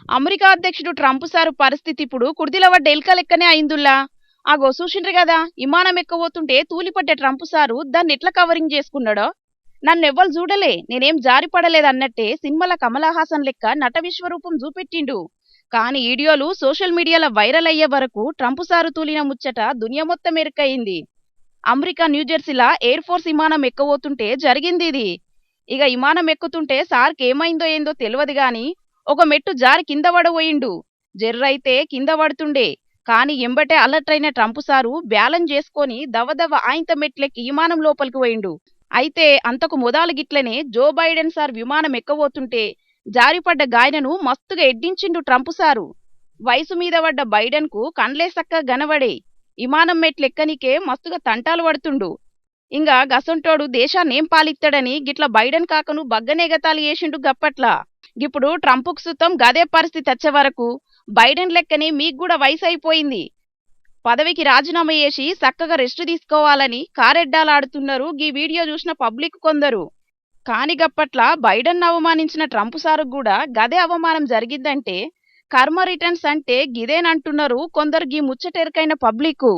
America అధ్యక్షుడు Trump sir పరిస్థితి ఇప్పుడు కుర్దిల పడ్డ ఎల్క లెక్కనే అయిందుల్లా. ఆగో చూసిండ్రు కదా, విమానం ఎక్కబోతుంటే తూలిపడ్డ ట్రంప్ సారు దాన్ని ఎట్లా కవరింగ్ చేసుకున్నాడో. నన్నెవ్వరు చూడలే, నేనేం జారిపడలేదన్నట్టే సినిమాల కమలా హాసన్ లెక్క నట విశ్వరూపం చూపెట్టిండు. కాని వీడియోలు సోషల్ మీడియాలో వైరల్ అయ్యే వరకు ట్రంప్ సారు తూలిన ముచ్చట దునియా మొత్తం ఎరుకయింది. అమెరికా న్యూజెర్సీలా ఎయిర్ ఫోర్స్ విమానం ఎక్కబోతుంటే జరిగింది ఇది. ఇక విమానం ఎక్కుతుంటే సార్కి ఏమైందో ఏందో తెలియదు గాని ఒక మెట్టు జారి కింద పడబోయిండు. జర్రైతే కింద పడుతుండే. కాని ఎంబటే అలర్ట్ అయిన ట్రంప్ సారు బ్యాలెన్స్ చేసుకొని దవదవ ఆయింత మెట్లెక్కి విమానం లోపలికి పోయిండు. అయితే అంతకు మొదలు గిట్లనే జో బైడెన్ సార్ విమానం ఎక్కబోతుంటే జారిపడ్డ గాయనను మస్తుగా ఎడ్డించిండు ట్రంప్ సారు. వయసు మీద పడ్డ బైడెన్ కు కండ్లే సక్క గనబడే. విమానం మెట్లెక్కనికే మస్తుగా తంటాలు పడుతుండు. ఇంగా గసొంటోడు దేశాన్నేం పాలిత్తడని గిట్ల బైడెన్ కాకను బగ్గనేగతాలు చేసిండు గప్పట్లా. ఇప్పుడు ట్రంప్కు సుతం గదే పరిస్థితి వచ్చే వరకు బైడెన్ లెక్కనే మీకు కూడా వయసు అయిపోయింది. పదవికి రాజీనామా చేసి చక్కగా రెస్ట్ తీసుకోవాలని కారెడ్డాలాడుతున్నారు గీ వీడియో చూసిన పబ్లిక్ కొందరు. కాని గప్పట్ల బైడెన్ అవమానించిన ట్రంప్ సారు కూడా గదే అవమానం జరిగిద్దంటే కర్మ రిటర్న్స్ అంటే గిదేనంటున్నారు కొందరు గీ ముచ్చటెరకైన పబ్లిక్.